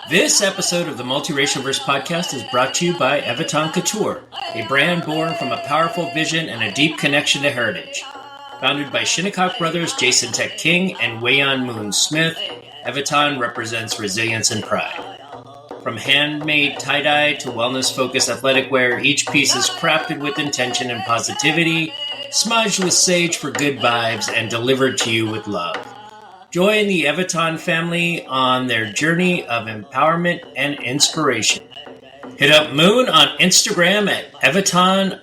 This episode of the Multiracialverse Podcast is brought to you by Eviton Couture, a brand born from a powerful vision and a deep connection to heritage. Founded by Shinnecock brothers Jason Tech King and Wayon Moon Smith, Eviton represents resilience and pride. From handmade tie-dye to wellness-focused athletic wear, each piece is crafted with intention and positivity, smudged with sage for good vibes, and delivered to you with love. Join the Eviton family on their journey of empowerment and inspiration. Hit up Moon on Instagram at Eviton_KS.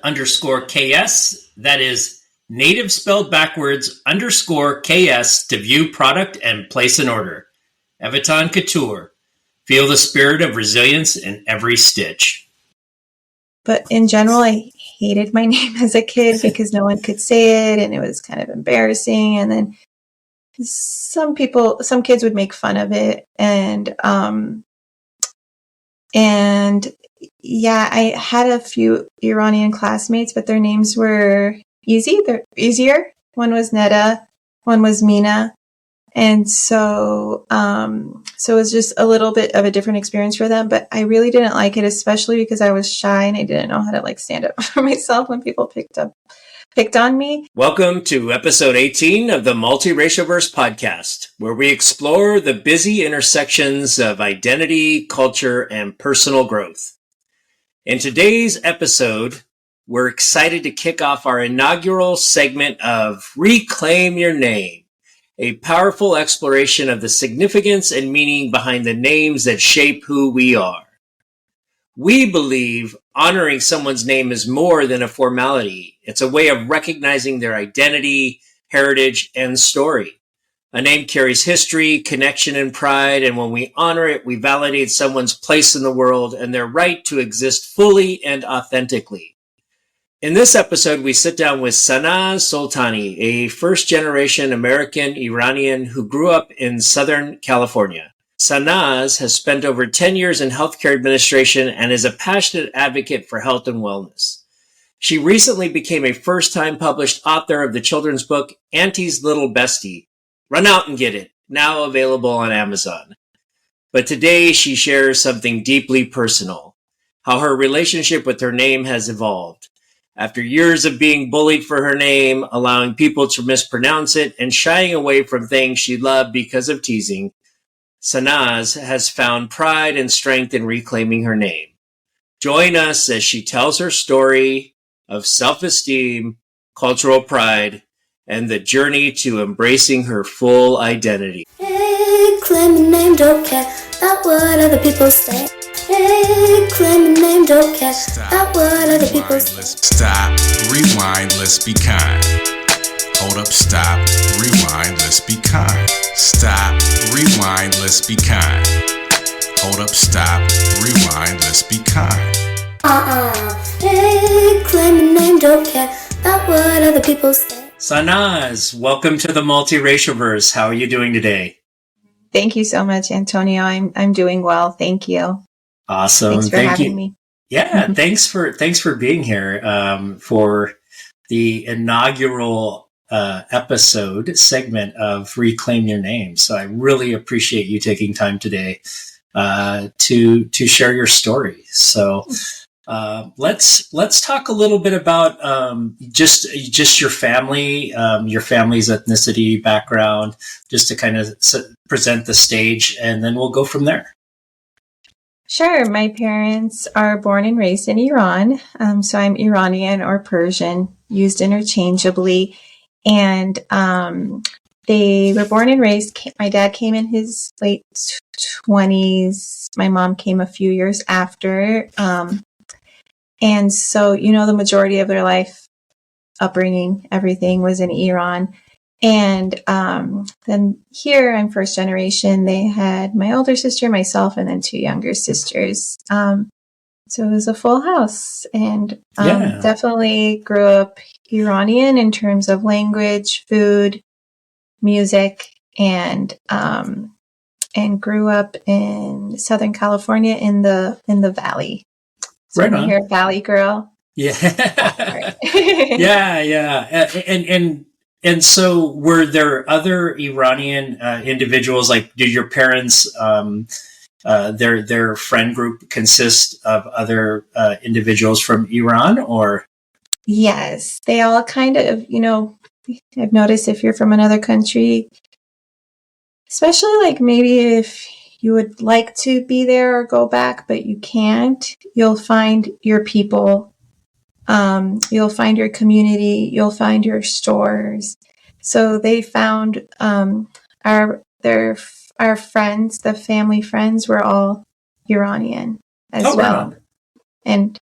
That is native spelled backwards _KS to view product and place an order. Eviton Couture. Feel the spirit of resilience in every stitch. But in general, I hated my name as a kid because no one could say it and it was kind of embarrassing. And then some kids would make fun of it. And yeah, I had a few Iranian classmates, but their names were they're easier. One was Neda, one was Mina. And so it was just a little bit of a different experience for them, but I really didn't like it, especially because I was shy and I didn't know how to stand up for myself when people picked on me. Welcome to episode 18 of the Multiracialverse Podcast, where we explore the busy intersections of identity, culture, and personal growth. In today's episode, we're excited to kick off our inaugural segment of Reclaim Your Name, a powerful exploration of the significance and meaning behind the names that shape who we are. We believe honoring someone's name is more than a formality. It's a way of recognizing their identity, heritage, and story. A name carries history, connection, and pride, and when we honor it, we validate someone's place in the world and their right to exist fully and authentically. In this episode, we sit down with Sanaz Soltani, a first-generation American Iranian who grew up in Southern California. Sanaz has spent over 10 years in healthcare administration and is a passionate advocate for health and wellness. She recently became a first-time published author of the children's book, Auntie's Little Bestie. Run out and get it, now available on Amazon. But today she shares something deeply personal, how her relationship with her name has evolved. After years of being bullied for her name, allowing people to mispronounce it, and shying away from things she loved because of teasing, Sanaz has found pride and strength in reclaiming her name. Join us as she tells her story of self-esteem, cultural pride, and the journey to embracing her full identity. Hey, claim your name, don't care about what other people say. Hey, claim your name, don't care about what other people say. Stop, rewind, let's be kind. Hold up, stop, rewind, let's be kind. Stop, rewind, let's be kind. Hold up, stop, rewind, let's be kind. Hey, claim your name, don't care about what other people say. Sanaz, welcome to the Multiracialverse. How are you doing today? Thank you so much, Antonio. I'm doing well. Thank you. Awesome. Thanks for having me. Yeah, thanks for being here for the inaugural episode segment of Reclaim Your Name. So I really appreciate you taking time today to share your story. So let's talk a little bit about just your family, your family's ethnicity, background, just to kind of present the stage, and then we'll go from there. Sure. My parents are born and raised in Iran. So I'm Iranian or Persian, used interchangeably. And they were born and raised. My dad came in his late 20s. My mom came a few years after. And so, the majority of their life, upbringing, everything was in Iran. And then here, I'm first generation. They had my older sister, myself, and then two younger sisters. So it was a full house, and definitely grew up Iranian in terms of language, food, music, and grew up in Southern California in the Valley. So right on. Here, Valley girl. Yeah. Yeah. And so were there other Iranian individuals, like did your parents their friend group consist of other individuals from Iran, or? Yes, they all kind of, I've noticed if you're from another country, especially like maybe if you would like to be there or go back, but you can't, you'll find your people, you'll find your community, you'll find your stores. So they found our friends, the family friends, were all Iranian as well, Right. And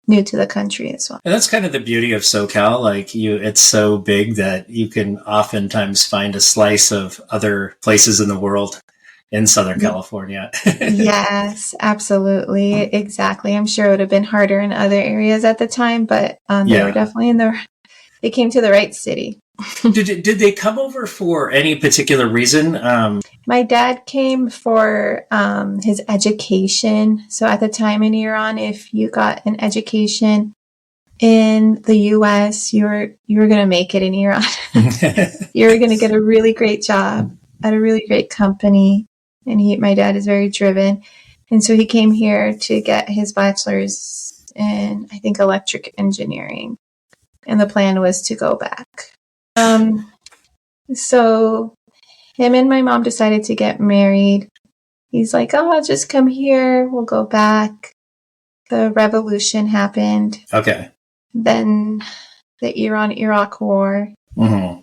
new to the country as well. And that's kind of the beauty of SoCal. Like it's so big that you can oftentimes find a slice of other places in the world in Southern California. Yes, absolutely. Exactly. I'm sure it would have been harder in other areas at the time, but they were definitely they came to the right city. Did they come over for any particular reason? My dad came for his education. So at the time in Iran, if you got an education in the US, you were going to make it in Iran. You were going to get a really great job at a really great company. And my dad is very driven. And so he came here to get his bachelor's in, I think, electric engineering. And the plan was to go back. So him and my mom decided to get married. He's like, oh, I'll just come here. We'll go back. The revolution happened. Okay. Then the Iran-Iraq war. Mm-hmm.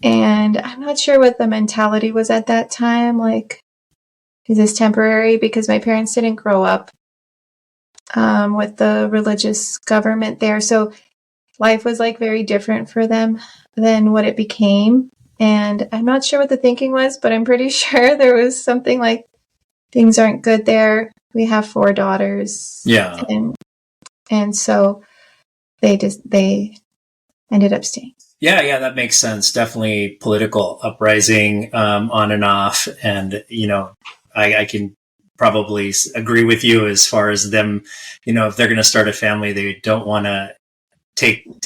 And I'm not sure what the mentality was at that time. Like, is this temporary? Because my parents didn't grow up with the religious government there. So life was like very different for them than what it became. And I'm not sure what the thinking was, but I'm pretty sure there was something like, things aren't good there. We have 4 daughters. Yeah. And so they ended up staying. Yeah, that makes sense. Definitely political uprising on and off. And, I can probably agree with you as far as them, if they're going to start a family, they don't want to take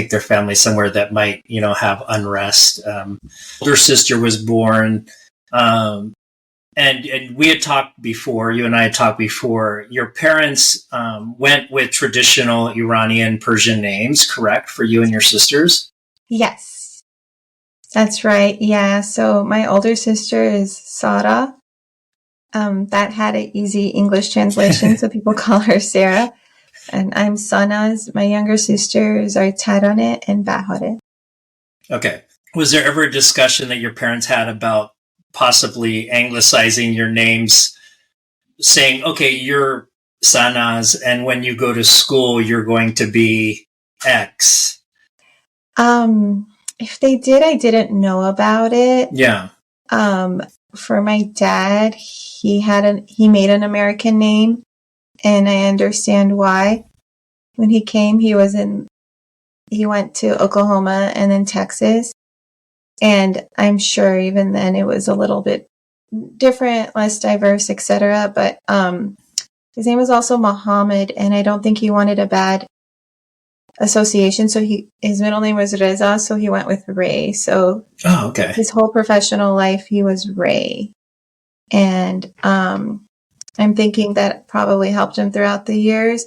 their family somewhere that might, have unrest. Older sister was born, and we had talked before, you and I had talked before, your parents went with traditional Iranian Persian names, correct, for you and your sisters? Yes, that's right. Yeah. So my older sister is Sara. That had an easy English translation, so people call her Sarah. And I'm Sanaz. My younger sisters are Tarane and Bahare. Okay. Was there ever a discussion that your parents had about possibly anglicizing your names, saying, okay, you're Sanaz, and when you go to school, you're going to be X? If they did, I didn't know about it. Yeah. For my dad, he made an American name, and I understand why. When he came, he went to Oklahoma and then Texas. And I'm sure even then it was a little bit different, less diverse, etc. But his name was also Muhammad, and I don't think he wanted a bad association. So his middle name was Reza, so he went with Ray. So okay. His whole professional life, he was Ray. And I'm thinking that probably helped him throughout the years,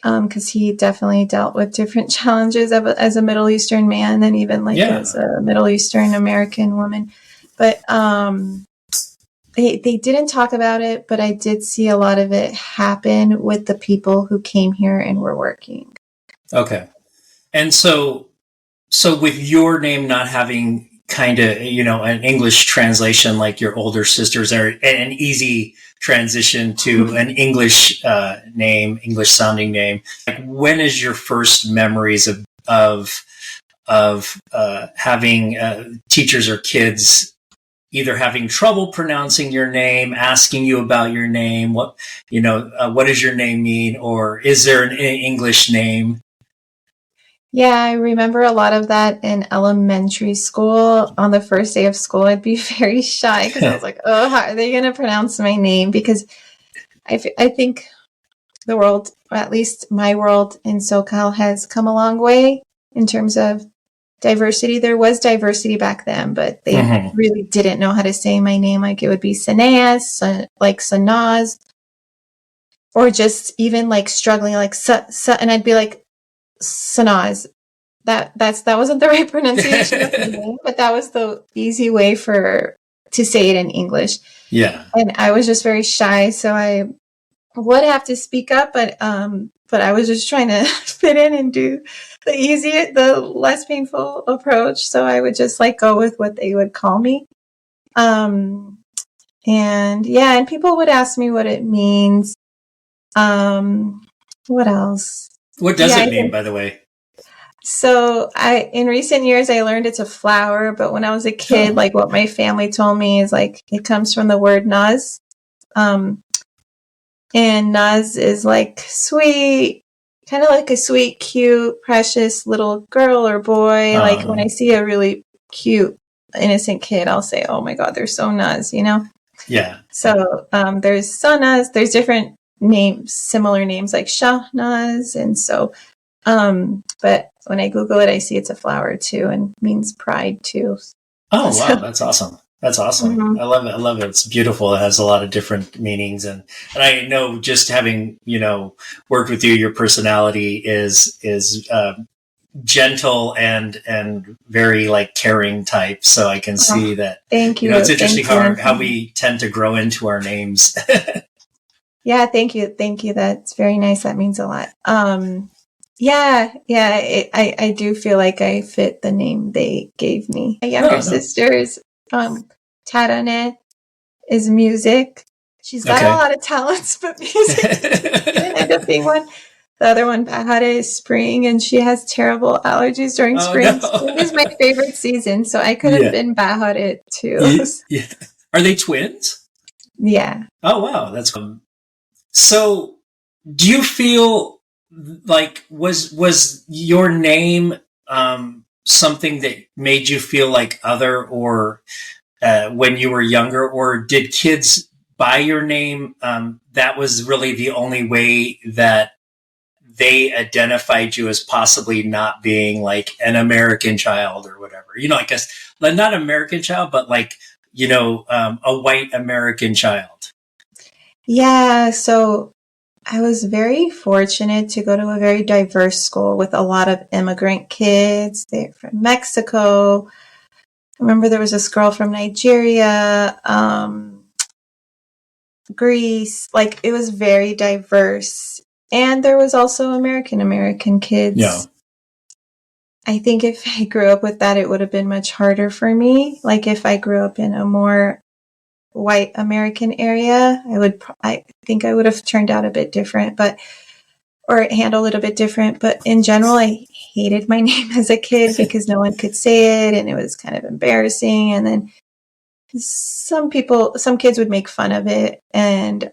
because he definitely dealt with different challenges as a Middle Eastern man than even as a Middle Eastern American woman. But they didn't talk about it, but I did see a lot of it happen with the people who came here and were working. Okay. And so with your name not having kind of, an English translation like your older sisters, are an easy transition to an English name, English sounding name. Like, when is your first memories of having teachers or kids either having trouble pronouncing your name, asking you about your name, what does your name mean, or is there an English name? Yeah, I remember a lot of that in elementary school. On the first day of school, I'd be very shy because I was like, oh, how are they going to pronounce my name? Because I think the world, or at least my world in SoCal, has come a long way in terms of diversity. There was diversity back then, but they Mhm. really didn't know how to say my name. Like it would be Sanaz, like Sanaz, or just even like struggling, like and I'd be like Sanaz. That wasn't the right pronunciation of my name, but that was the easy way to say it in English. Yeah. And I was just very shy, so I would have to speak up, but I was just trying to fit in and do the less painful approach. So I would just like go with what they would call me. And yeah, and people would ask me what it means. What else? What does it mean, by the way? So in recent years, I learned it's a flower, but when I was a kid, like what my family told me is like, it comes from the word nuz. And nuz is like sweet, kind of like a sweet, cute, precious little girl or boy. Like when I see a really cute, innocent kid, I'll say, oh my God, they're so nuz, you know? Yeah. So there's Sanaz, there's different names, similar names like Shahnaz. And so, but when I Google it, I see it's a flower too and means pride too. Oh, wow. That's awesome. That's awesome. Mhm. I love it. I love it. It's beautiful. It has a lot of different meanings. And I know just having, worked with you, your personality is gentle and very like caring type. So I can see that. Thank you. It's interesting how we tend to grow into our names. Yeah. Thank you. Thank you. That's very nice. That means a lot. Yeah. I do feel like I fit the name they gave me. My younger sister's Tarane is music. She's got a lot of talents, but music didn't end up being one. The other one, Bahare, is spring, and she has terrible allergies during spring. No. Spring is my favorite season, so I could have been Bahare too. Yeah. Are they twins? Yeah. Oh, wow. That's cool. So do you feel like was your name something that made you feel like other or when you were younger, or did kids by your name? That was really the only way that they identified you as possibly not being like an American child or whatever. I guess not American child, but like, a white American child. Yeah. So I was very fortunate to go to a very diverse school with a lot of immigrant kids. They're from Mexico. I remember there was this girl from Nigeria, Greece. Like it was very diverse. And there was also American kids. Yeah. I think if I grew up with that, it would have been much harder for me. Like if I grew up in a more white American area, I think I would have turned out a bit different, or handled it a bit different. But in general, I hated my name as a kid because no one could say it and it was kind of embarrassing. And then some kids would make fun of it. And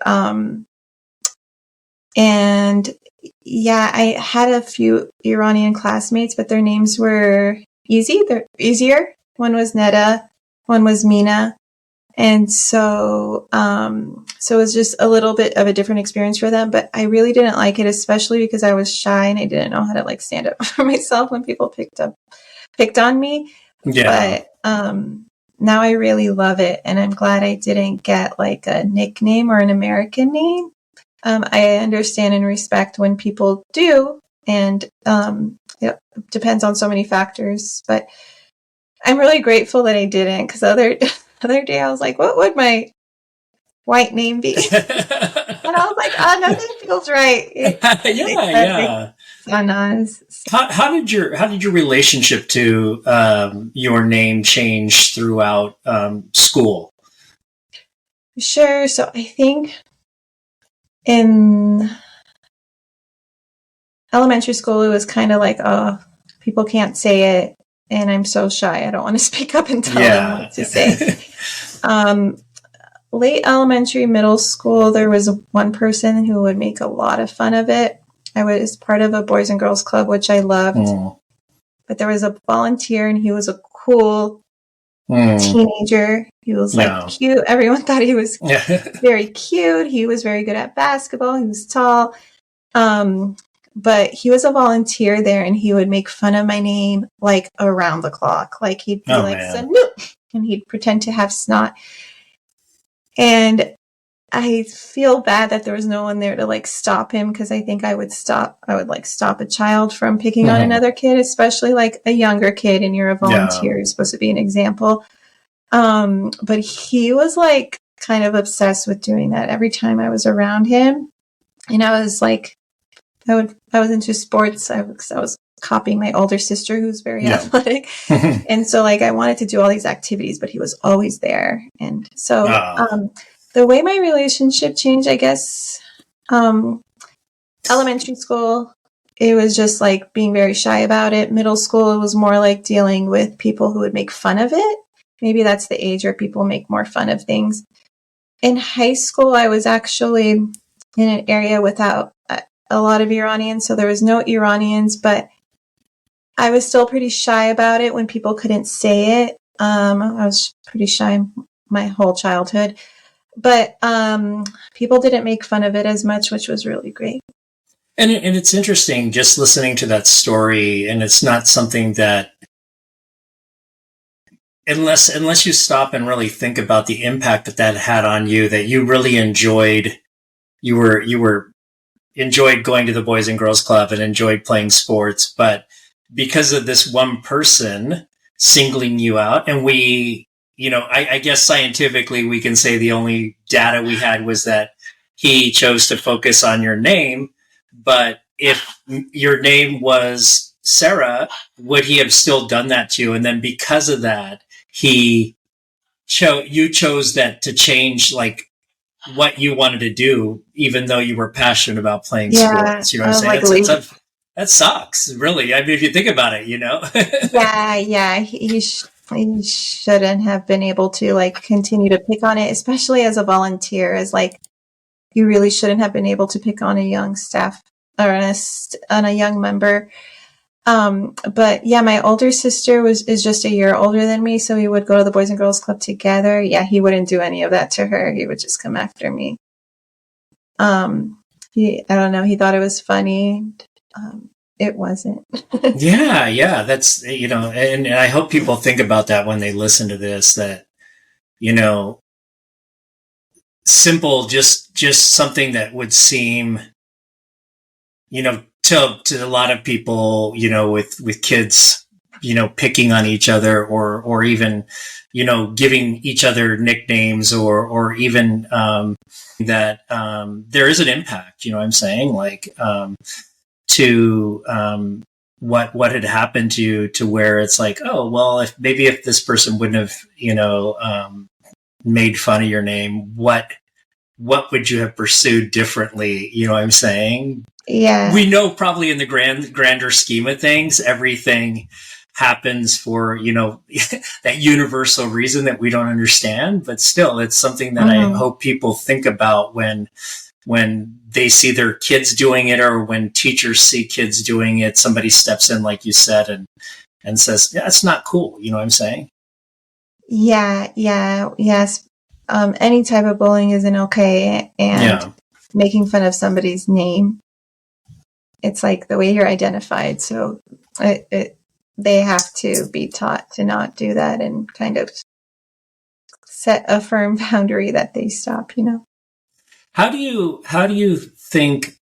yeah, I had a few Iranian classmates, but their names were easy. They're easier. One was Neda, one was Mina. And so it was just a little bit of a different experience for them, but I really didn't like it, especially because I was shy and I didn't know how to like stand up for myself when people picked on me. Yeah. But now I really love it. And I'm glad I didn't get like a nickname or an American name. I understand and respect when people do. And it depends on so many factors, but I'm really grateful that I didn't, because other day I was like, what would my white name be? And I was like, nothing feels right. Yeah. Sanaz. How did your relationship to your name change throughout school? Sure. So I think in elementary school, it was kind of like, oh, people can't say it. And I'm so shy. I don't want to speak up and tell them what to say. Late elementary, middle school, there was one person who would make a lot of fun of it. I was part of a boys and girls club, which I loved. But there was a volunteer and he was a cool teenager. He was like cute. Everyone thought he was very cute. He was very good at basketball. He was tall. but he was a volunteer there, and he would make fun of my name like around the clock. Like he'd be like, Sanaz, and he'd pretend to have snot. And I feel bad that there was no one there to like stop him, because I think I would like stop a child from picking on another kid, especially like a younger kid, and you're a volunteer, you're supposed to be an example. But he was like kind of obsessed with doing that every time I was around him. And I was like, I was into sports. I was copying my older sister, who's very athletic. And so like I wanted to do all these activities, but he was always there. And so the way my relationship changed, I guess, elementary school, it was just like being very shy about it. Middle school, it was more like dealing with people who would make fun of it. Maybe that's the age where people make more fun of things. In high school, I was actually in an area without a lot of Iranians, so there was no Iranians, but I was still pretty shy about it when people couldn't say it. I was pretty shy my whole childhood, but people didn't make fun of it as much, which was really great. And it's interesting just listening to that story, and it's not something that, unless you stop and really think about the impact that had on you, that you really enjoyed. You enjoyed going to the Boys and Girls Club and enjoyed playing sports, but because of this one person singling you out, and we, I guess scientifically we can say the only data we had was that he chose to focus on your name. But if your name was Sarah, would he have still done that to you? And then because of that, you chose that to change like what you wanted to do, even though you were passionate about playing sports. You know what I'm saying? That sucks, really. I mean, if you think about it, Yeah. He shouldn't have been able to like continue to pick on it, especially as a volunteer. As like, you really shouldn't have been able to pick on a young staff or on a young member. But yeah, my older sister is just a year older than me, so we would go to the Boys and Girls Club together. Yeah, he wouldn't do any of that to her. He would just come after me. I don't know. He thought it was funny. It wasn't. Yeah. That's, and I hope people think about that when they listen to this, that, simple, just something that would seem, to a lot of people, with kids, picking on each other or even, giving each other nicknames or even, that, there is an impact, what I'm saying? Like, to, what had happened to you, to where it's like, oh, well, if this person wouldn't have, made fun of your name, what would you have pursued differently? You know what I'm saying? Yeah. We know probably in the grander scheme of things, everything happens for, that universal reason that we don't understand, but still it's something that I hope people think about when they see their kids doing it, or when teachers see kids doing it, somebody steps in, like you said, and says, yeah, it's not cool. You know what I'm saying? Yes. Any type of bullying isn't okay. And making fun of somebody's name, it's like the way you're identified. So they have to be taught to not do that, and kind of set a firm boundary that they stop, How do you think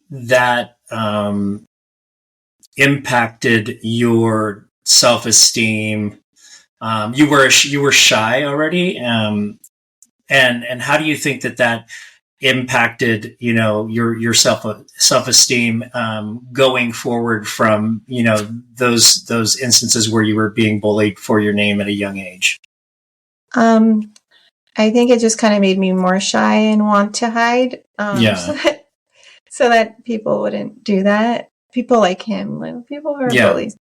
that impacted your self-esteem? You were shy already, and how do you think that impacted your self-esteem going forward from those instances where you were being bullied for your name at a young age? I think it just kind of made me more shy and want to hide, so that people wouldn't do that. People like him, like people who are bullies,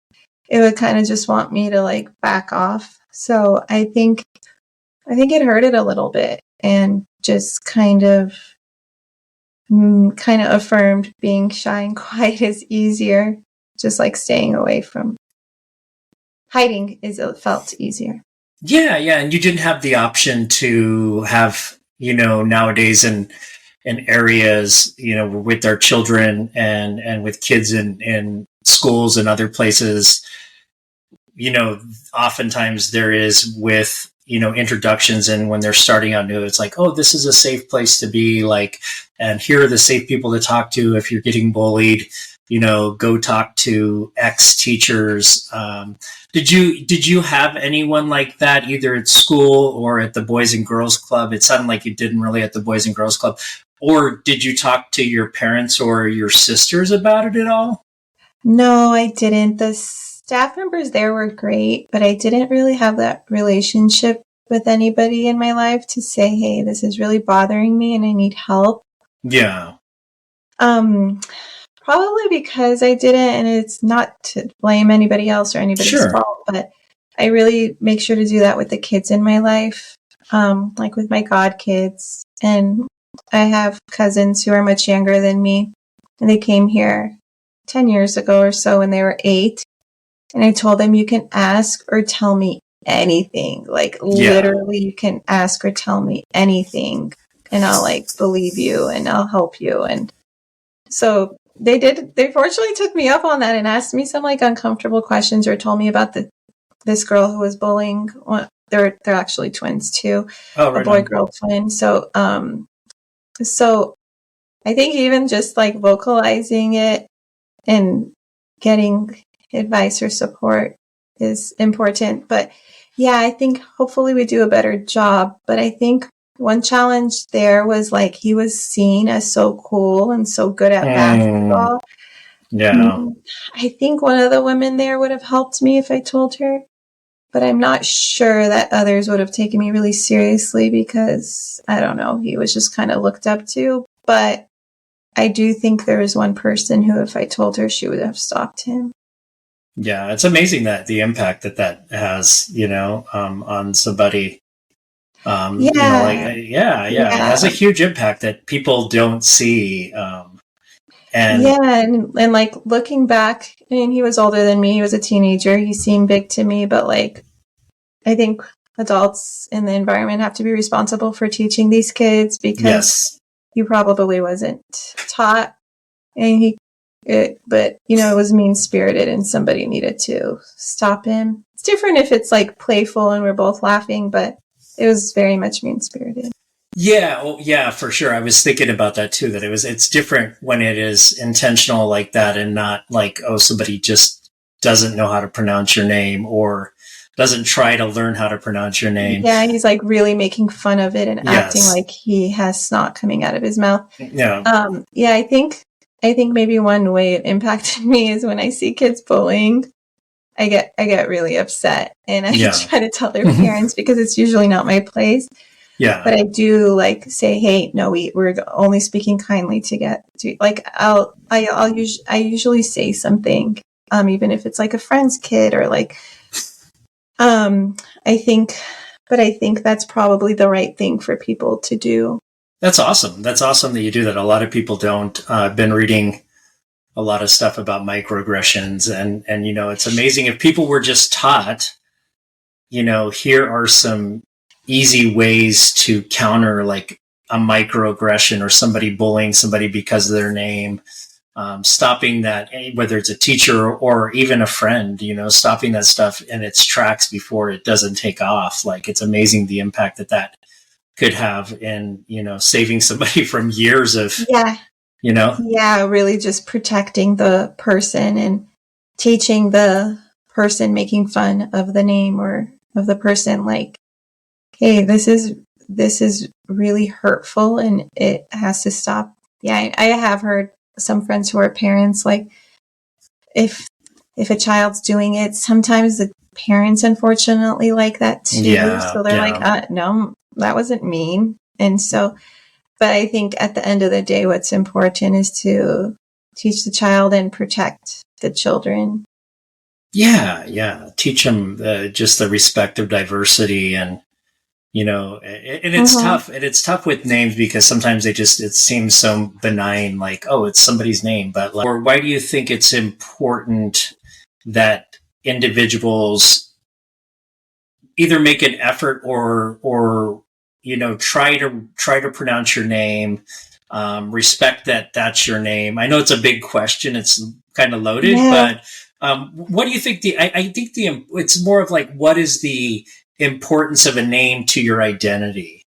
it would kind of just want me to like back off. So I think it hurted a little bit, and just kind of affirmed being shy and quiet is easier. Just like staying away from hiding felt easier. Yeah. And you didn't have the option to have, nowadays, and in areas, with their children and with kids in schools and other places, oftentimes there is with, introductions, and when they're starting out new, it's like, oh, this is a safe place to be, like, and here are the safe people to talk to if you're getting bullied, go talk to ex teachers. Did you have anyone like that either at school or at the Boys and Girls Club? It sounded like you didn't really at the Boys and Girls Club. Or did you talk to your parents or your sisters about it at all? No, I didn't. The staff members there were great, but I didn't really have that relationship with anybody in my life to say, hey, this is really bothering me and I need help. Yeah. Probably because I didn't, and it's not to blame anybody else or anybody's fault, but I really make sure to do that with the kids in my life, like with my godkids. And I have cousins who are much younger than me, and they came here 10 years ago or so when they were 8. And I told them, you can ask or tell me anything. Like, literally, you can ask or tell me anything, and I'll, believe you, and I'll help you. And so they did. They fortunately took me up on that and asked me some, uncomfortable questions, or told me about this girl who was bullying. Well, they're actually twins, too. Oh, right. A boy-girl twin. So I think even just, vocalizing it and getting advice or support is important. But yeah, I think hopefully we do a better job. But I think one challenge there was he was seen as so cool and so good at basketball. Yeah. I think one of the women there would have helped me if I told her, but I'm not sure that others would have taken me really seriously because, I don't know, he was just kind of looked up to. But I do think there was one person who, if I told her, she would have stopped him. Yeah, it's amazing that the impact that has, on somebody. It has a huge impact that people don't see. And looking back, I mean, he was older than me. He was a teenager. He seemed big to me, but I think adults in the environment have to be responsible for teaching these kids because he probably wasn't taught, and it was mean-spirited and somebody needed to stop him. It's different if it's playful and we're both laughing, but it was very much mean-spirited. Yeah. Well, yeah, for sure. I was thinking about that too, that it's different when it is intentional like that and not somebody just doesn't know how to pronounce your name or doesn't try to learn how to pronounce your name. Yeah. He's really making fun of it and acting like he has snot coming out of his mouth. Yeah. I think maybe one way it impacted me is when I see kids bullying, I get really upset and I try to tell their parents because it's usually not my place. Yeah. But I do say, hey, no, we're only speaking kindly to get to I usually say something, even if it's a friend's kid or I think that's probably the right thing for people to do. That's awesome. That's awesome that you do that. A lot of people don't. I've been reading a lot of stuff about microaggressions and it's amazing if people were just taught, here are some easy ways to counter a microaggression or somebody bullying somebody because of their name, stopping that, whether it's a teacher or even a friend, stopping that stuff in its tracks before it doesn't take off. It's amazing the impact that could have in, saving somebody from years of, really just protecting the person and teaching the person making fun of the name or of the person, hey, this is really hurtful and it has to stop. Yeah, I have heard some friends who are parents, if a child's doing it, sometimes the parents unfortunately like that too. Yeah, so they're no, that wasn't mean. And so, but I think at the end of the day, what's important is to teach the child and protect the children. Yeah. Teach them just the respect of diversity and, and it's tough. And it's tough with names because sometimes it seems so benign, it's somebody's name. But or why do you think it's important that individuals either make an effort or try to pronounce your name, respect that that's your name. I know it's a big question. It's kind of loaded, but what do you think I think it's more of like, what is the importance of a name to your identity?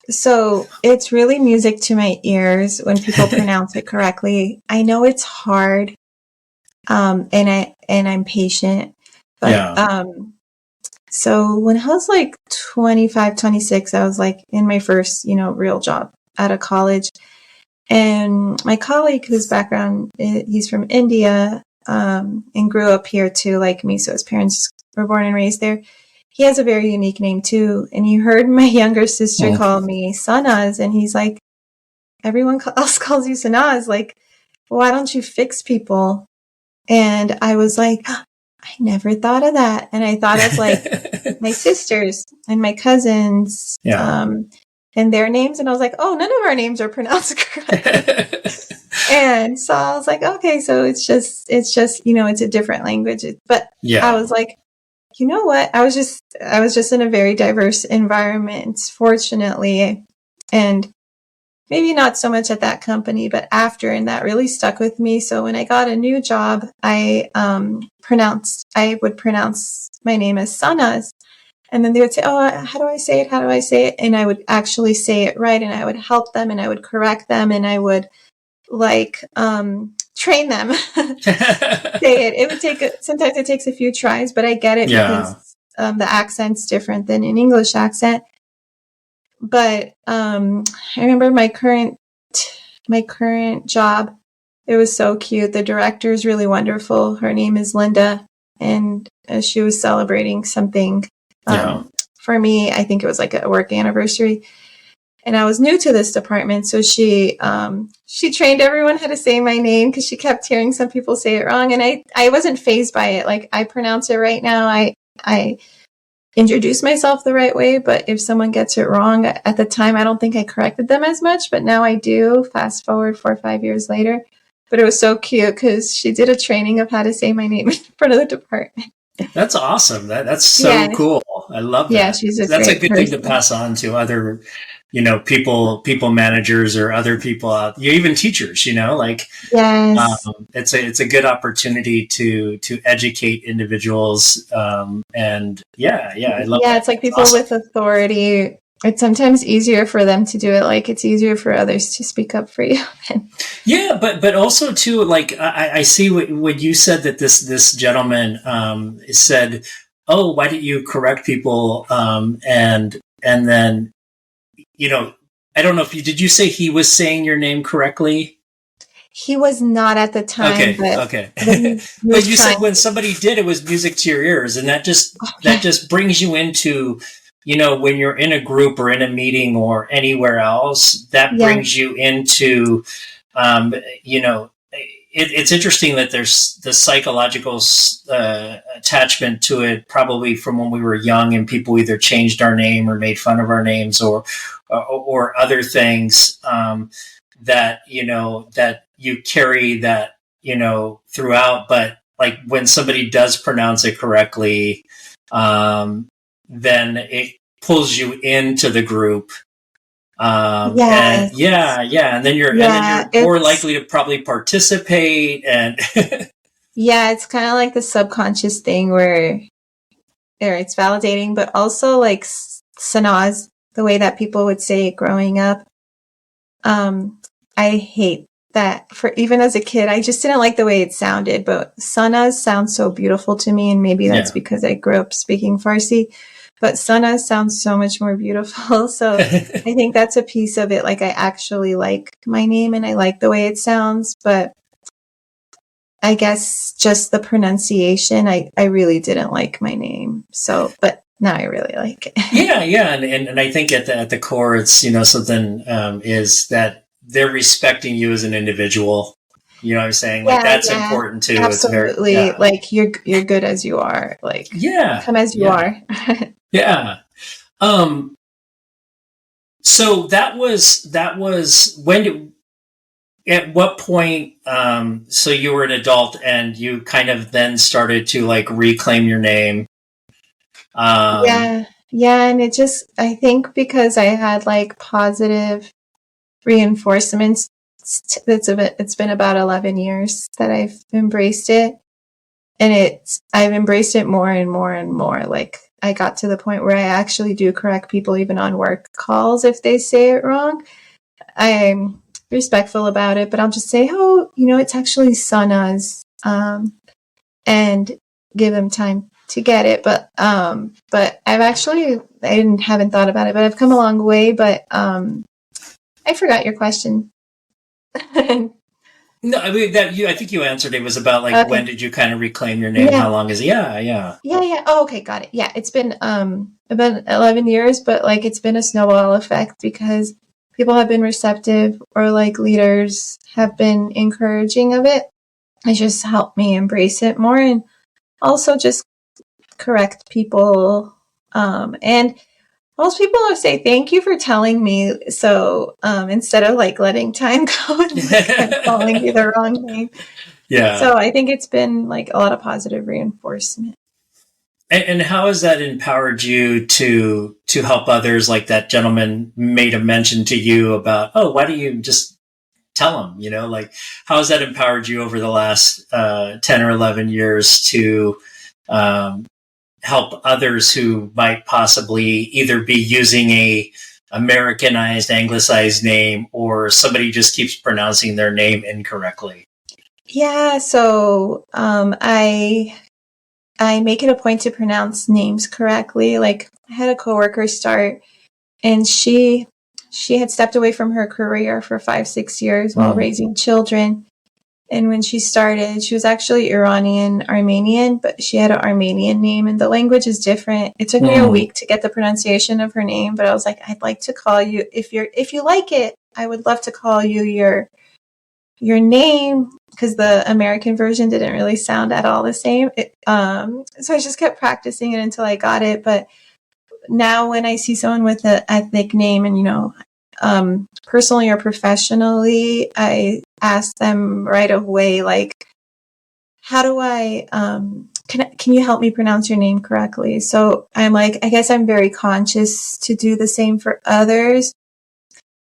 So it's really music to my ears when people pronounce it correctly. I know it's hard, and I'm patient, but so when I was like 25, 26, I was like in my first, real job out of college, and my colleague, whose background, he's from India, and grew up here too, like me. So his parents were born and raised there. He has a very unique name too. And he heard my younger sister call me Sanaz. And he's like, everyone else calls you Sanaz. Like, why don't you fix people? And I was like, I never thought of that. And I thought of like my sisters and my cousins and their names. And I was like, oh, none of our names are pronounced correctly. And so I was like, okay, so it's just, it's a different language. But I was like, you know what? I was just in a very diverse environment, fortunately, and maybe not so much at that company, but after, and that really stuck with me. So when I got a new job, I would pronounce my name as Sanaz, and then they would say, "Oh, how do I say it? How do I say it?" And I would actually say it right, and I would help them, and I would correct them, and I would train them say it. It would sometimes it takes a few tries, but I get it because the accent's different than an English accent. But I remember my current job. It was so cute. The director is really wonderful. Her name is Linda, and she was celebrating something for me. I think it was like a work anniversary. And I was new to this department, so she trained everyone how to say my name because she kept hearing some people say it wrong, and I wasn't fazed by it. Like, I pronounce it right now. I introduce myself the right way, but if someone gets it wrong, at the time I don't think I corrected them as much, but now I do. Fast forward 4 or 5 years later, but it was so cute because she did a training of how to say my name in front of the department. That's awesome. That's so cool. I love that. Yeah, that's a good thing to pass on to other, people managers or other people out, even teachers, Yes. It's a good opportunity to educate individuals. And I love that. It's like people with authority. It's sometimes easier for them to do it. Like, it's easier for others to speak up for you. Yeah, but also too, like, I see what you said, that this gentleman said, "Oh, why didn't you correct people?" And then, I don't know if did you say he was saying your name correctly? He was not at the time. Okay. But you said when somebody did, it was music to your ears, and that just brings you into, when you're in a group or in a meeting or anywhere else, that brings you into, it's interesting that there's the psychological attachment to it, probably from when we were young and people either changed our name or made fun of our names or other things, that you carry that, throughout. But like, when somebody does pronounce it correctly, then it pulls you into the group. And then you're more likely to probably participate. And it's kind of like the subconscious thing where it's validating, but also like Sanaz, the way that people would say it growing up. I hate that. For even as a kid, I just didn't like the way it sounded, but Sanaz sounds so beautiful to me, and maybe that's because I grew up speaking Farsi. But Sanaz sounds so much more beautiful. So I think that's a piece of it. Like, I actually like my name and I like the way it sounds, but I guess just the pronunciation, I really didn't like my name. So, but now I really like it. Yeah. And I think at the core, it's, something, is that they're respecting you as an individual. You know what I'm saying? Like, that's important too. Absolutely. It's very, like, you're good as you are. Like, come as you are. Yeah. So that was at what point, so you were an adult and you kind of then started to like reclaim your name. Yeah, and I think because I had like positive reinforcements, it's been about 11 years that I've embraced it. And I've embraced it more and more and more. Like I got to the point where I actually do correct people even on work calls if they say it wrong. I'm respectful about it, but I'll just say, oh, it's actually Sanaz, and give them time to get it. But I haven't thought about it, but I've come a long way. But I forgot your question. No, I mean I think you answered. It was about like, okay, when did you kind of reclaim your name? Yeah. How long is it? Yeah. Oh, okay, got it. Yeah, it's been about 11 years, but like it's been a snowball effect because people have been receptive, or like leaders have been encouraging of it. It just helped me embrace it more, and also just correct people. And most people will say, thank you for telling me. So instead of like letting time go and calling you the wrong name. Yeah. So I think it's been like a lot of positive reinforcement. And how has that empowered you to help others? Like that gentleman made a mention to you about, oh, why don't you just tell them, like how has that empowered you over the last 10 or 11 years to help others who might possibly either be using a Americanized, anglicized name, or somebody just keeps pronouncing their name incorrectly? Yeah, so I make it a point to pronounce names correctly. Like I had a coworker start, and she had stepped away from her career for 5-6 years while raising children. And when she started, she was actually Iranian Armenian, but she had an Armenian name, and the language is different. It took me a week to get the pronunciation of her name, but I was like, I'd like to call you, if you like it, I would love to call you your name, because the American version didn't really sound at all the same. So I just kept practicing it until I got it. But now when I see someone with an ethnic name, and personally or professionally, I ask them right away, like, how do I, can you help me pronounce your name correctly? So I'm like, I guess I'm very conscious to do the same for others.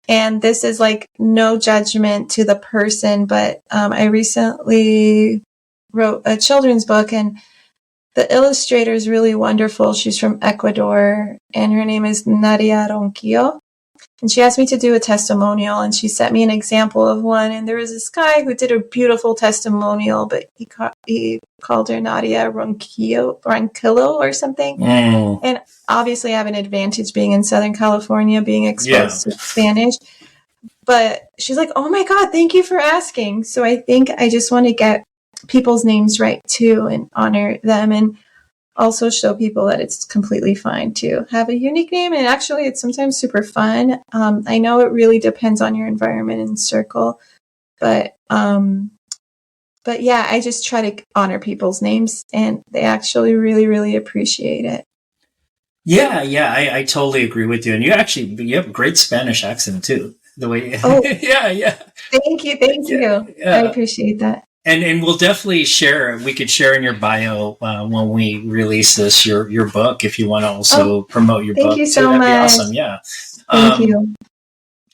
And this is like no judgment to the person, but I recently wrote a children's book, and the illustrator is really wonderful. She's from Ecuador, and her name is Nadia Ronquillo. And she asked me to do a testimonial, and she sent me an example of one. And there was this guy who did a beautiful testimonial, but he called her Nadia Ronquillo or something. And obviously I have an advantage being in Southern California, being exposed to Spanish. But she's like, oh my God, thank you for asking. So I think I just want to get people's names right too, and honor them, and also show people that it's completely fine to have a unique name. And actually, it's sometimes super fun. I know it really depends on your environment and circle, but yeah, I just try to honor people's names, and they actually really, really appreciate it. Yeah, I totally agree with you. And you have a great Spanish accent too. The way, yeah. Thank you. I appreciate that. And we'll definitely share. We could share in your bio when we release this your book, if you want to also promote your book. Thank you so much. That'd be awesome. Yeah. Thank you.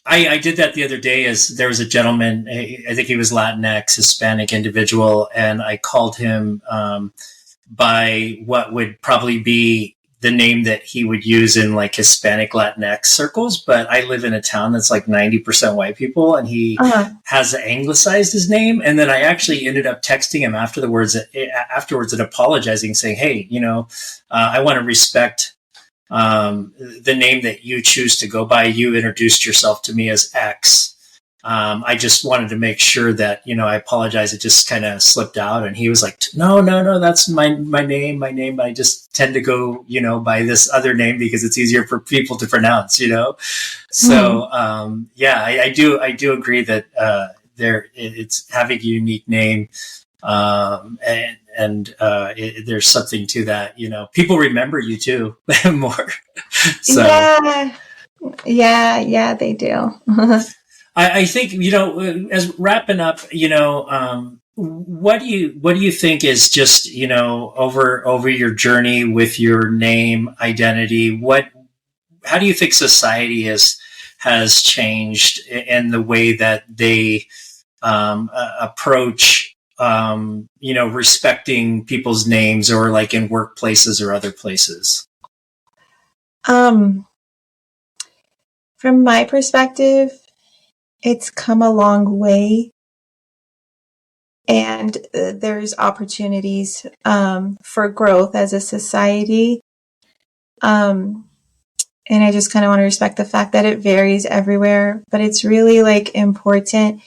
I did that the other day. As there was a gentleman, I think he was Latinx, Hispanic individual, and I called him by what would probably be the name that he would use in like Hispanic Latinx circles. But I live in a town that's like 90% white people, and he has anglicized his name. And then I actually ended up texting him afterwards and apologizing, saying, hey, I want to respect the name that you choose to go by. You introduced yourself to me as X. I just wanted to make sure that, I apologize. It just kind of slipped out. And he was like, no, that's my name. I just tend to go, by this other name because it's easier for people to pronounce, So, I do agree that, it's having a unique name. There's something to that, people remember you too more. So yeah, they do. I think, as wrapping up, what do you think is just, over your journey with your name identity, how do you think society has changed in the way that they approach, respecting people's names, or like in workplaces or other places? From my perspective, it's come a long way, and there's opportunities for growth as a society. And I just kind of want to respect the fact that it varies everywhere, but it's really like important.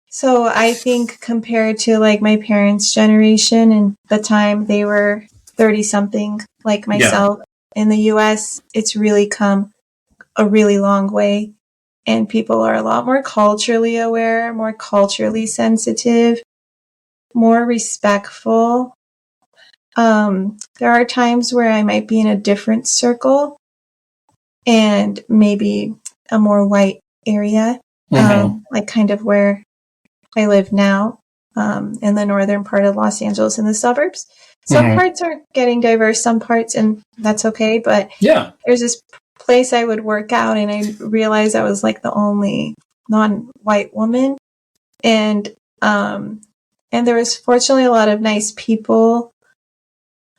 So I think compared to like my parents' generation and the time they were 30 something like myself in the US, it's really come a really long way. And people are a lot more culturally aware, more culturally sensitive, more respectful. There are times where I might be in a different circle and maybe a more white area, like kind of where I live now, in the northern part of Los Angeles in the suburbs. Some parts are getting diverse, some parts, and that's okay. But there's this place I would work out, and I realized I was like the only non-white woman. And there was fortunately a lot of nice people.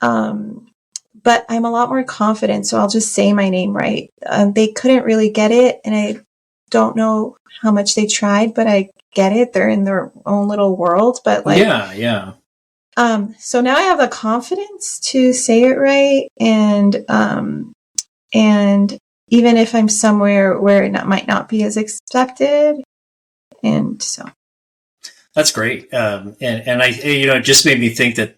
But I'm a lot more confident, so I'll just say my name right. They couldn't really get it, and I don't know how much they tried, but I get it. They're in their own little world, but like, so now I have the confidence to say it right, and even if I'm somewhere where it might not be as expected, and so that's great. And I, it just made me think that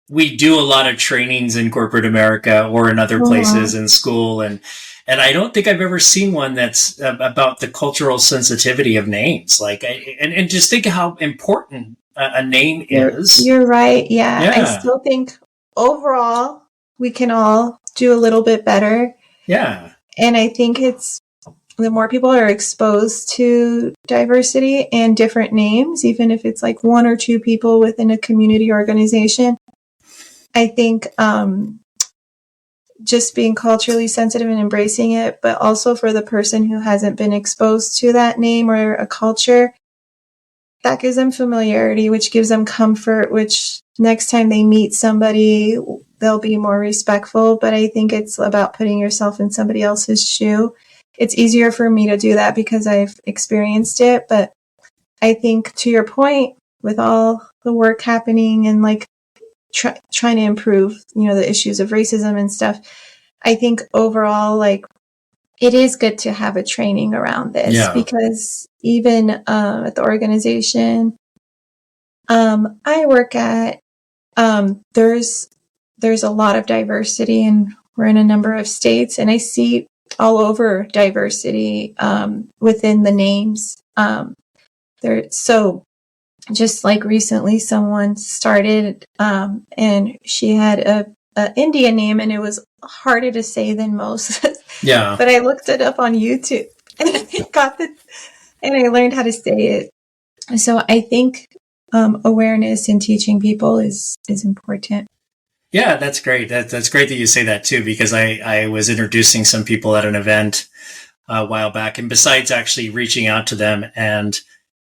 we do a lot of trainings in corporate America or in other places in school. And I don't think I've ever seen one that's about the cultural sensitivity of names. Like, and just think how important a name is. You're right. Yeah. I still think overall we can all do a little bit better. Yeah. And I think it's the more people are exposed to diversity and different names, even if it's like one or two people within a community organization, I think just being culturally sensitive and embracing it, but also for the person who hasn't been exposed to that name or a culture, that gives them familiarity, which gives them comfort, which next time they meet somebody, they'll be more respectful. But I think it's about putting yourself in somebody else's shoe. It's easier for me to do that because I've experienced it. But I think to your point, with all the work happening and like trying to improve, the issues of racism and stuff, I think overall, like, it is good to have a training around this because even at the organization I work at, there's a lot of diversity, and we're in a number of states, and I see all over diversity within the names. So just like recently someone started and she had a Indian name, and it was harder to say than most. But I looked it up on YouTube and I learned how to say it. So I think awareness and teaching people is important. Yeah, that's great. That's great that you say that too, because I was introducing some people at an event a while back, and besides actually reaching out to them and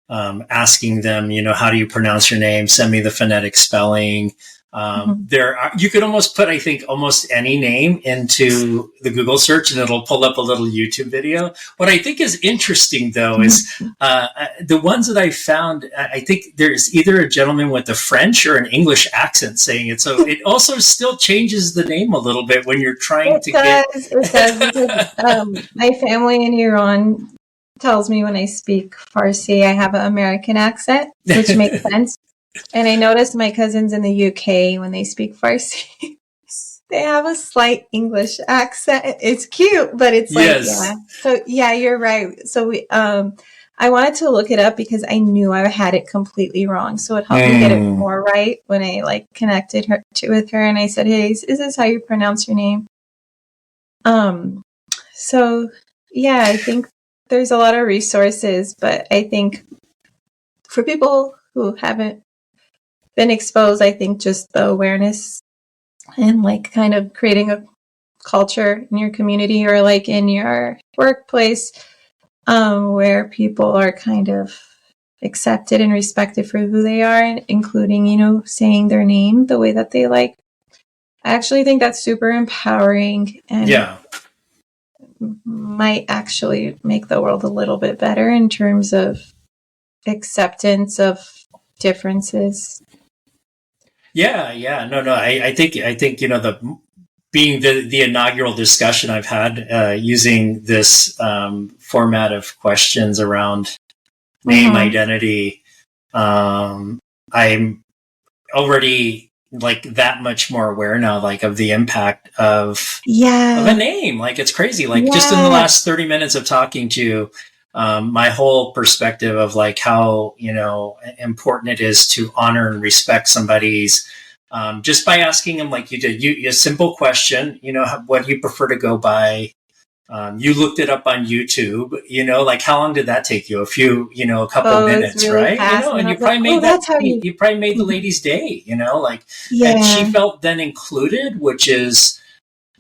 asking them, how do you pronounce your name? Send me the phonetic spelling. You could almost put, I think, almost any name into the Google search and it'll pull up a little YouTube video. What I think is interesting, though, is the ones that I found, I think there's either a gentleman with a French or an English accent saying it. So it also still changes the name a little bit when you're trying to get... It does. My family in Iran tells me when I speak Farsi, I have an American accent, which makes sense. And I noticed my cousins in the UK, when they speak Farsi, they have a slight English accent. It's cute, but it's like, yeah. So yeah, you're right. So I wanted to look it up because I knew I had it completely wrong. So it helped me get it more right when I connected with her, and I said, "Hey, is this how you pronounce your name?" So yeah, I think there's a lot of resources, but I think for people who haven't been exposed. I think just the awareness and like kind of creating a culture in your community or like in your workplace where people are kind of accepted and respected for who they are, and including, you know, saying their name the way that they like. I actually think that's super empowering and might actually make the world a little bit better in terms of acceptance of differences. No. I think, you know, being the inaugural discussion I've had using this format of questions around name identity, I'm already like that much more aware now, like of the impact of a name. Like it's crazy. Like just in the last 30 minutes of talking to you, my whole perspective of like how, you know, important it is to honor and respect somebody's, just by asking them, like you did, a simple question, you know, what do you prefer to go by? You looked it up on YouTube, you know, like how long did that take you? A couple minutes, really right? Fast. You know, and you probably made you probably made the lady's day, you know, like, and she felt then included, which is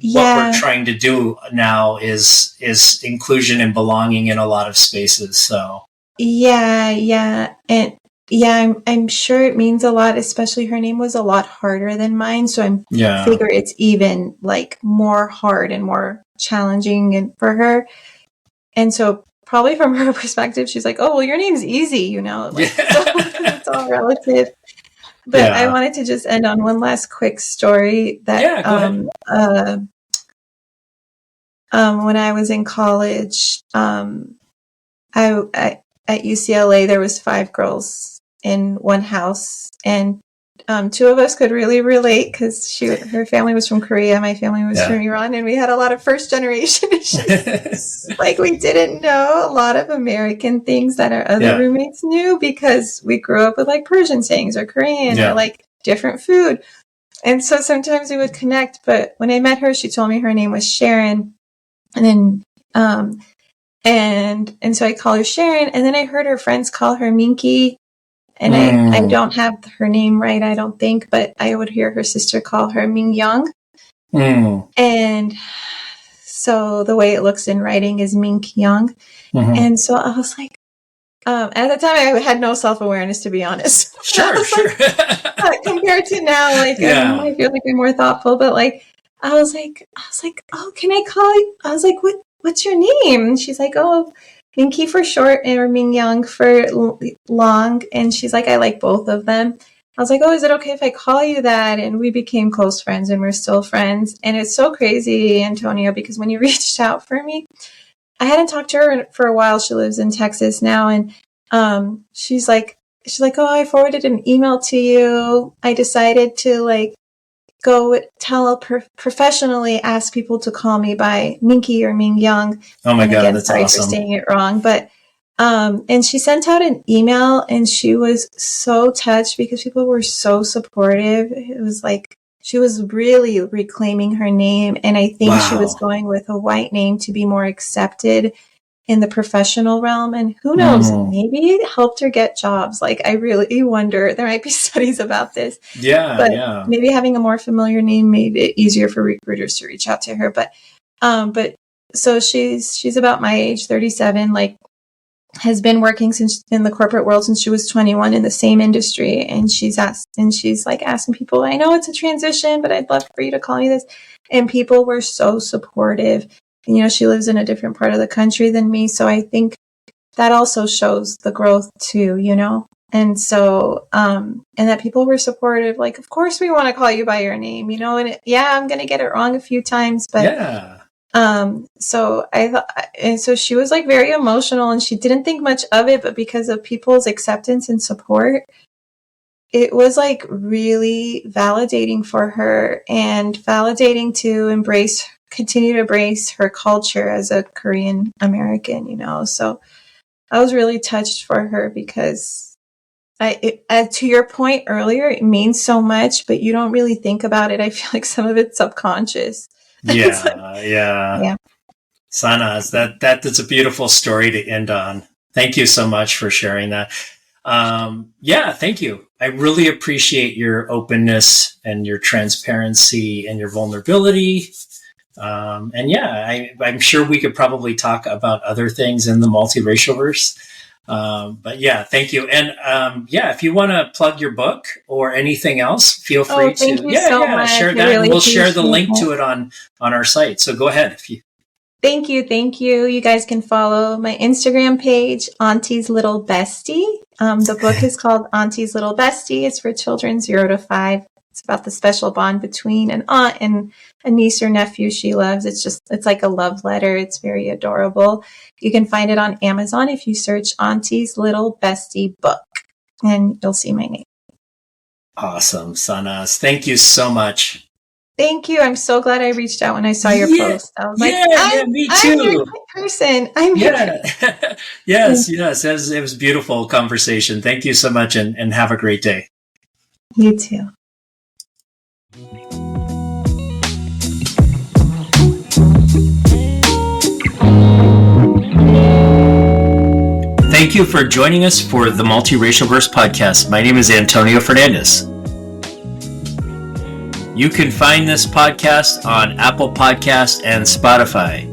what we're trying to do now is inclusion and belonging in a lot of spaces. So I'm sure it means a lot, especially her name was a lot harder than mine. So I figure it's even like more hard and more challenging and for her. And so probably from her perspective, she's like, oh, well, your name's easy, you know, like, so it's all relative. But I wanted to just end on one last quick story that when I was in college, at UCLA, there was 5 girls in one house, and 2 of us could really relate because her family was from Korea, my family was from Iran, and we had a lot of first generation issues. Like we didn't know a lot of American things that our other roommates knew because we grew up with like Persian sayings or Korean or like different food. And so sometimes we would connect, but when I met her, she told me her name was Sharon. And then and so I call her Sharon, and then I heard her friends call her Minky. And I don't have her name right, I don't think, but I would hear her sister call her Ming Young. And so the way it looks in writing is Ming Young. And so I was like, at the time I had no self-awareness, to be honest. Sure. Like, compared to now, like I feel like I'm more thoughtful, but like I was like, oh, can I call you? I was like, what's your name? And she's like, oh, Minky for short, or Ming Young for long. And she's like, I like both of them. I was like, oh, is it okay if I call you that? And we became close friends, and we're still friends. And it's so crazy, Antonio, because when you reached out for me, I hadn't talked to her for a while. She lives in Texas now. And she's like, oh, I forwarded an email to you. I decided to like go professionally ask people to call me by Minky or Ming Young. Oh my God, again, that's sorry awesome. for saying it wrong, but and she sent out an email, and she was so touched because people were so supportive. It was like she was really reclaiming her name, and I think she was going with a white name to be more accepted in the professional realm, and who knows, maybe it helped her get jobs. Like, I really wonder, there might be studies about this. But maybe having a more familiar name made it easier for recruiters to reach out to her. But so she's about my age, 37, like has been working since in the corporate world since she was 21 in the same industry. And she's like asking people, I know it's a transition, but I'd love for you to call me this. And people were so supportive. And, you know, she lives in a different part of the country than me. So I think that also shows the growth too, you know? And so, and that people were supportive. Like, of course we want to call you by your name, you know, and I'm going to get it wrong a few times, but, so I thought, and so she was like very emotional, and she didn't think much of it, but because of people's acceptance and support, it was like really validating for her, and validating to continue to embrace her culture as a Korean American, you know? So I was really touched for her because to your point earlier, it means so much, but you don't really think about it. I feel like some of it's subconscious. Yeah. Sanaz, that is a beautiful story to end on. Thank you so much for sharing that. Yeah, thank you. I really appreciate your openness and your transparency and your vulnerability. And yeah, I'm sure we could probably talk about other things in the multiracialverse. But yeah, thank you. And yeah, if you want to plug your book or anything else, feel free to share that. Really, we'll share the link to it on our site. So go ahead. Thank you. You guys can follow my Instagram page, Auntie's Little Bestie. The book is called Auntie's Little Bestie. It's for children 0 to 5. It's about the special bond between an aunt and a niece or nephew she loves. It's like a love letter. It's very adorable. You can find it on Amazon if you search Auntie's Little Bestie book, and you'll see my name. Awesome, Sanaz. Thank you so much. Thank you. I'm so glad I reached out when I saw your post. I was like, me too. I'm your person. I'm here. Yes. It was a beautiful conversation. Thank you so much, and have a great day. You too. Thank you for joining us for the Multiracialverse Podcast. My name is Antonio Fernandez. You can find this podcast on Apple Podcasts and Spotify.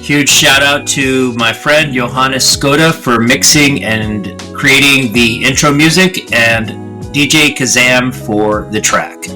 Huge shout out to my friend Johannes Skoda for mixing and creating the intro music, and DJ Kazam for the track.